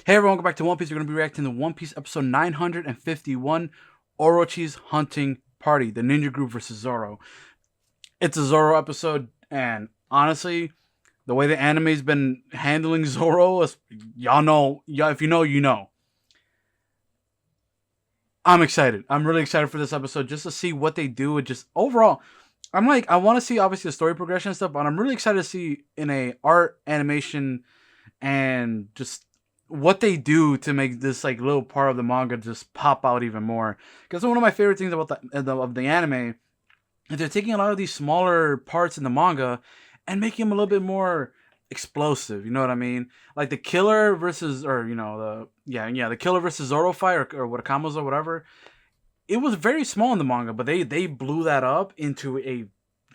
Hey everyone, welcome back to One Piece. We're going to be reacting to One Piece episode 951, Orochi's Hunting Party, the Ninja Group versus Zoro. It's a Zoro episode, and honestly, the way the anime's been handling Zoro, y'all know, if you know, you know. I'm excited. I'm really excited for this episode just to see what they do and just overall. I want to see obviously the story progression and stuff, but I'm really excited to see in a art, animation, and just what they do to make this like little part of the manga just pop out even more. Because one of my favorite things about the anime is they're taking a lot of these smaller parts in the manga and making them a little bit more explosive. You know what I mean? Like the killer versus, or the killer versus Zoro fight, or what Akamas or whatever. It was very small in the manga, but they blew that up into a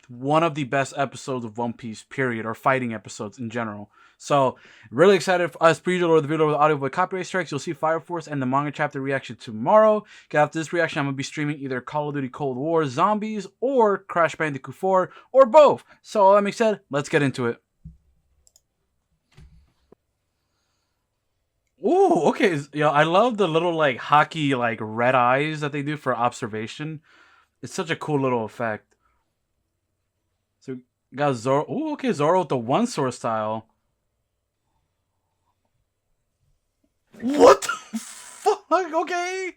one of the best episodes of One Piece, period, or fighting episodes in general. So, really excited for us. Per usual, the video with audio with copyright strikes. You'll see Fire Force and the manga chapter reaction tomorrow. After this reaction, I'm going to be streaming either Call of Duty Cold War Zombies or Crash Bandicoot 4 or both. So, all that being said, let's get into it. Ooh, okay. I love the little like hockey like red eyes that they do for observation. It's such a cool little effect. So got Zoro. Ooh, okay, Zoro with the one sword style. What the fuck? Okay.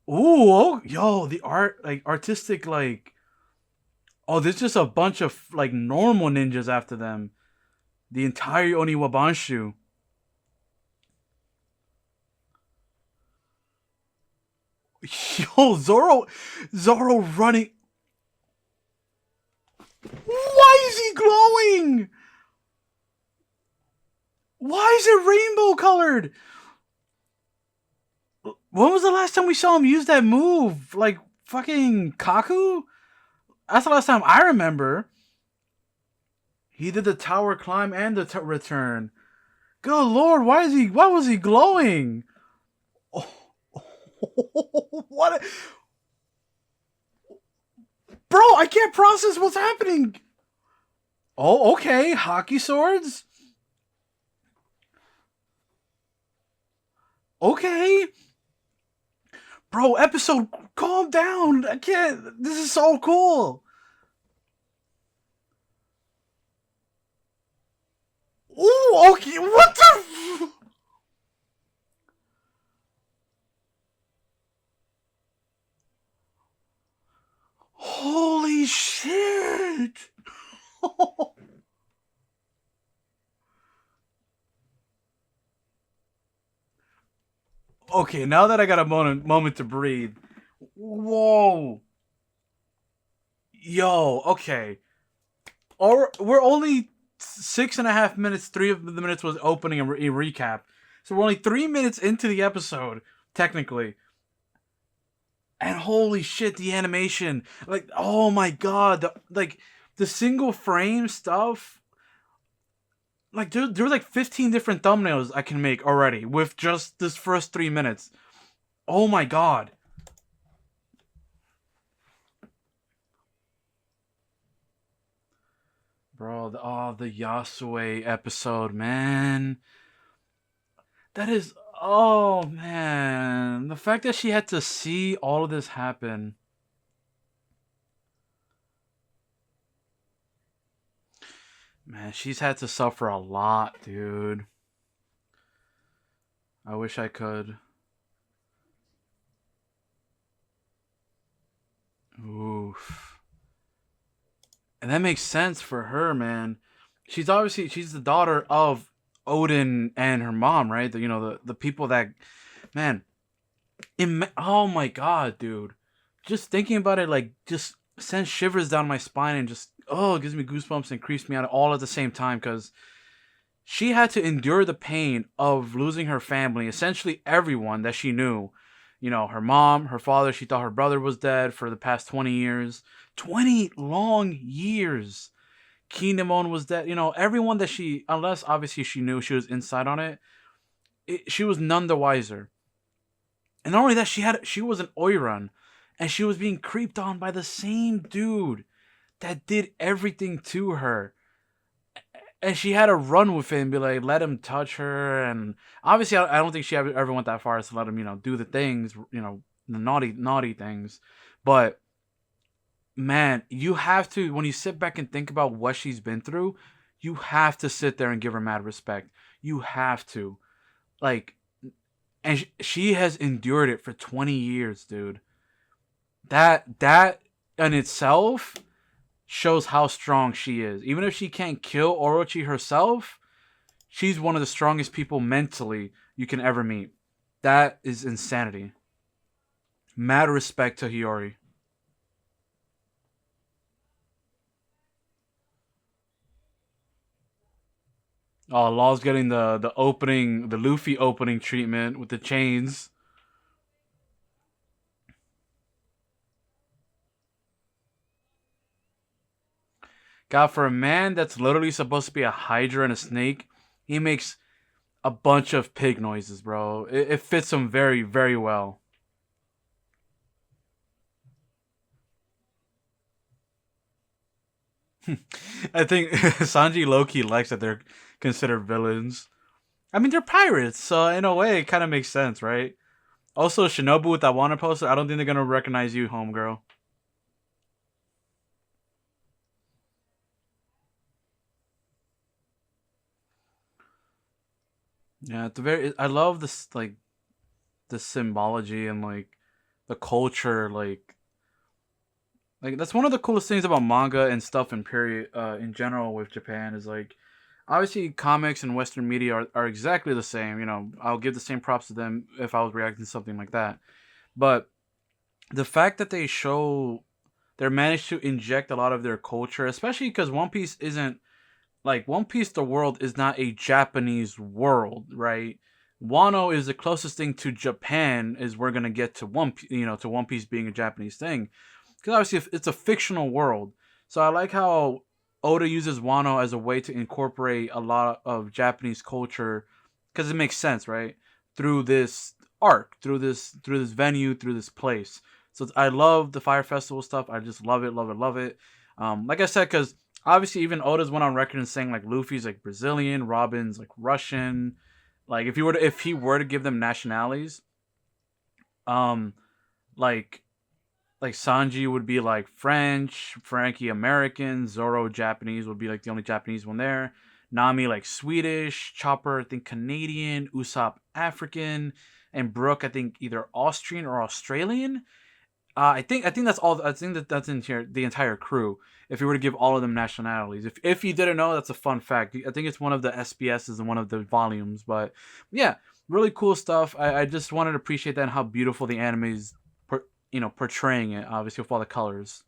Ooh, oh, yo, the art, like artistic, like. Oh, there's just a bunch of like normal ninjas after them. The entire Oniwabanshu. Yo, Zoro running. Why is he glowing? Why is it rainbow colored? When was the last time we saw him use that move? Like fucking Kaku? That's the last time I remember. He did the tower climb and the return. Good lord, why was he glowing? Oh, what? Bro, I can't process what's happening. Oh, okay, hockey swords. Okay. Bro, episode, calm down. I can't. This is so cool. Ooh, okay. What the? Holy shit. Okay, now that I got a moment to breathe. Whoa. Yo, okay. Or we're only 6.5 minutes. 3 of the minutes was opening and recap. So we're only 3 minutes into the episode, technically. And holy shit, the animation. Like, oh my god. The single frame stuff. Like, there were like 15 different thumbnails I can make already with just this first 3 minutes. Oh my god. Bro, the Yasue episode, man. That is, oh man. The fact that she had to see all of this happen. Man, she's had to suffer a lot, dude. I wish I could. Oof. And that makes sense for her, man. She's the daughter of Odin and her mom, right? The people that, man. Oh my god, dude. Just thinking about it, like, just sends shivers down my spine and just, oh, it gives me goosebumps and creeps me out all at the same time, because she had to endure the pain of losing her family, essentially everyone that she knew. Her mom, her father, she thought her brother was dead for the past 20 years. 20 long years. Kinemon was dead. Everyone that unless obviously she knew she was inside on she was none the wiser. And not only that, she was an Oiran, and she was being creeped on by the same dude that did everything to her. and she had to run with it and be like, let him touch her. And obviously, I don't think she ever went that far as to let him, do the things, the naughty things. But man, you have to, when you sit back and think about what she's been through, you have to sit there and give her mad respect. You have to. Like, and she has endured it for 20 years, dude. That in itself shows how strong she is. Even if she can't kill Orochi herself, she's one of the strongest people mentally you can ever meet. That is insanity. Mad respect to Hiyori. Oh, Law's getting the opening, the Luffy opening treatment with the chains. God, for a man that's literally supposed to be a Hydra and a snake, he makes a bunch of pig noises, bro. It fits him very, very well. I think Sanji Loki likes that they're considered villains. I mean, they're pirates, so in a way, it kind of makes sense, right? Also, Shinobu with that Wanna poster, I don't think they're gonna recognize you, homegirl. Yeah, it's a very. I love this, like, the symbology and like the culture, like that's one of the coolest things about manga and stuff in period in general with Japan is like obviously comics and Western media are exactly the same. I'll give the same props to them if I was reacting to something like that. But the fact that they're managed to inject a lot of their culture, especially because One Piece isn't like One Piece. The world is not a Japanese world, right? Wano is the closest thing to Japan is we're gonna get to to One Piece being a Japanese thing, because obviously it's a fictional world. So I like how Oda uses Wano as a way to incorporate a lot of Japanese culture, because it makes sense, right? Through this arc, through this venue, through this place. So I love the Fire Festival stuff. I just love it, love it, love it. Like I said, because obviously even Oda's went on record and saying like Luffy's like Brazilian, Robin's like Russian. Like if he were to give them nationalities, um, like like Sanji would be like French, Frankie American, Zoro Japanese would be like the only Japanese one there. Nami like Swedish, Chopper I think Canadian, Usopp African, and Brooke I think either Austrian or Australian. I think that's all. I think that's in here the entire crew. If you were to give all of them nationalities, if you didn't know, that's a fun fact. I think it's one of the SBSs in one of the volumes. But yeah, really cool stuff. I just wanted to appreciate that and how beautiful the anime is, portraying it. Obviously with all the colors.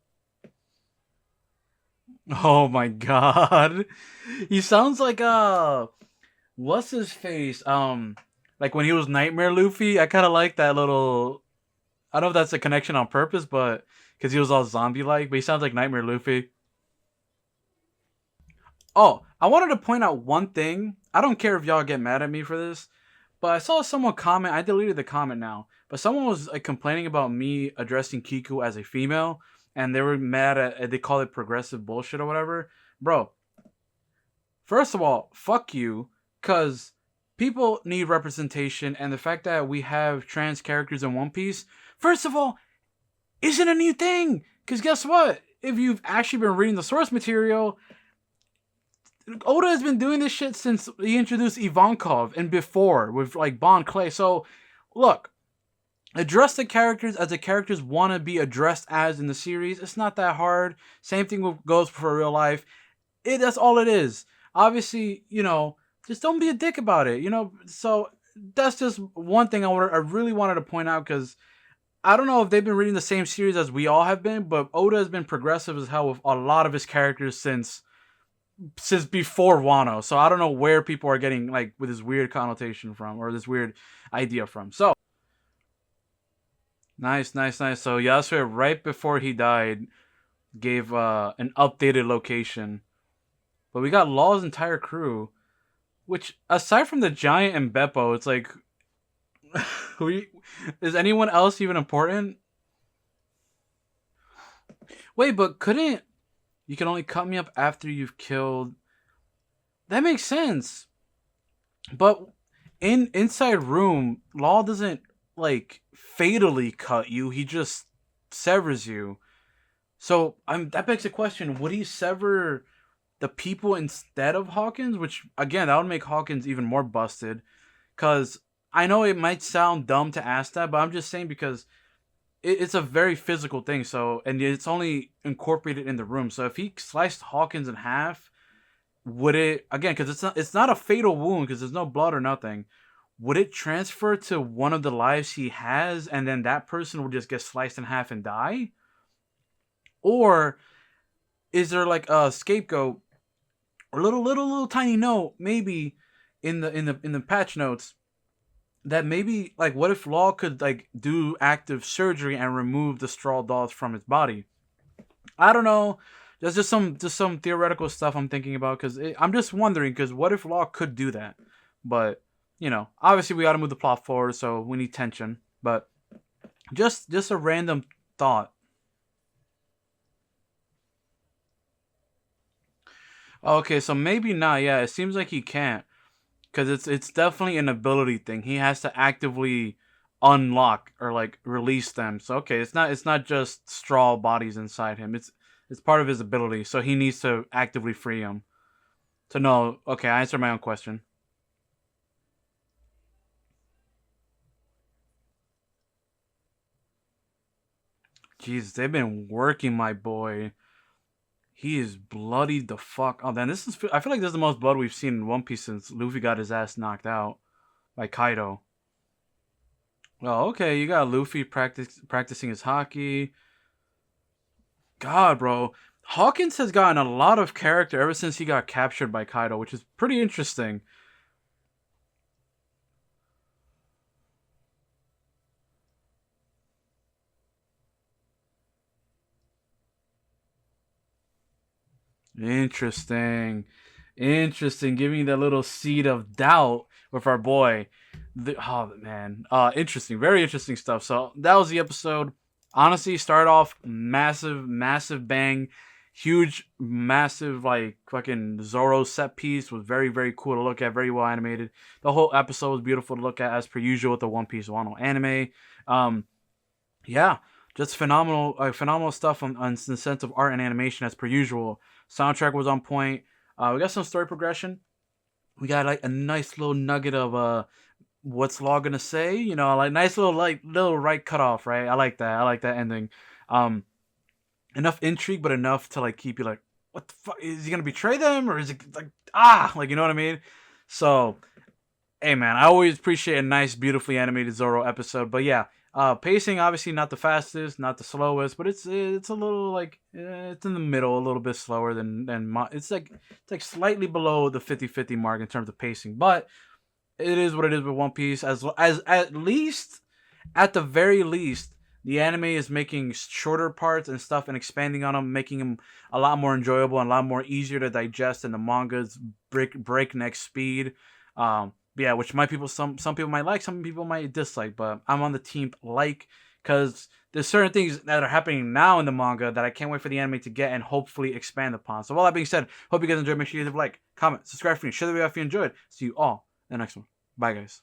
Oh my god, he sounds like what's his face? Like when he was Nightmare Luffy. I kind of like that little. I don't know if that's a connection on purpose, but because he was all zombie like, but he sounds like Nightmare Luffy. Oh, I wanted to point out one thing. I don't care if y'all get mad at me for this, but I saw someone comment. I deleted the comment now, but someone was like complaining about me addressing Kiku as a female, and they were mad at. They call it progressive bullshit or whatever, bro. First of all, fuck you, cause people need representation, and the fact that we have trans characters in One Piece. First of all, isn't a new thing. Because guess what? If you've actually been reading the source material, Oda has been doing this shit since he introduced Ivankov and before with like Bon Clay. So, look, address the characters as the characters want to be addressed as in the series. It's not that hard. Same thing goes for real life. That's all it is. Obviously, just don't be a dick about it. So that's just one thing I really wanted to point out because I don't know if they've been reading the same series as we all have been, but Oda has been progressive as hell with a lot of his characters since before Wano. So I don't know where people are getting like with this weird connotation from or this weird idea from. So nice, nice, nice. So Yasuo right before he died gave an updated location. But we got Law's entire crew, which aside from the giant and Beppo, it's like is anyone else even important? Wait, but couldn't you can only cut me up after you've killed? that makes sense. But inside room, Law doesn't like fatally cut you. He just severs you. So that begs the question: would he sever the people instead of Hawkins? Which again, that would make Hawkins even more busted. Cause I know it might sound dumb to ask that, but I'm just saying because it's a very physical thing. So and it's only incorporated in the room. So if he sliced Hawkins in half, would it again? Because it's not a fatal wound because there's no blood or nothing. Would it transfer to one of the lives he has, and then that person would just get sliced in half and die? Or is there like a scapegoat or little tiny note maybe in the patch notes that maybe like what if Law could like do active surgery and remove the straw dolls from his body? I don't know. There's just some theoretical stuff I'm thinking about because I'm just wondering because what if Law could do that? But obviously we got to move the plot forward, so we need tension. But just a random thought. Okay, so maybe not. Yeah, it seems like he can't because it's definitely an ability thing. He has to actively unlock or like release them. So okay, it's not just straw bodies inside him. It's part of his ability. So he needs to actively free them. So no, okay, I answered my own question. Jeez, they've been working my boy. He is bloodied the fuck. Oh, man, I feel like this is the most blood we've seen in One Piece since Luffy got his ass knocked out by Kaido. Well, okay, you got Luffy practicing his hockey. God, bro, Hawkins has gotten a lot of character ever since he got captured by Kaido, which is pretty interesting. Interesting. Interesting. Giving that little seed of doubt with our boy. Oh man. Interesting. Very interesting stuff. So that was the episode. Honestly, start off massive, massive bang. Huge, massive, like fucking Zoro set piece was very, very cool to look at, very well animated. The whole episode was beautiful to look at as per usual with the One Piece Wano anime. Um, yeah, just phenomenal, phenomenal stuff on the sense of art and animation as per usual. Soundtrack was on point. We got some story progression. We got like a nice little nugget of what's Law gonna say? Like nice little little right cutoff, right? I like that. I like that ending. Um, enough intrigue, but enough to like keep you like, what the fuck is he gonna betray them, or is it like like you know what I mean? So hey man, I always appreciate a nice, beautifully animated Zoro episode. But yeah, pacing obviously not the fastest, not the slowest, but it's a little like it's in the middle, a little bit slower than it's like slightly below the 50-50 mark in terms of pacing. But it is what it is with One Piece. As at least at the very least, the anime is making shorter parts and stuff and expanding on them, making them a lot more enjoyable and a lot more easier to digest than the manga's breakneck speed. Yeah, which some people might like, some people might dislike, but I'm on the team like because there's certain things that are happening now in the manga that I can't wait for the anime to get and hopefully expand upon. So, all that being said, hope you guys enjoyed. Make sure you leave a like, comment, subscribe for me, share the video if you enjoyed. See you all in the next one. Bye, guys.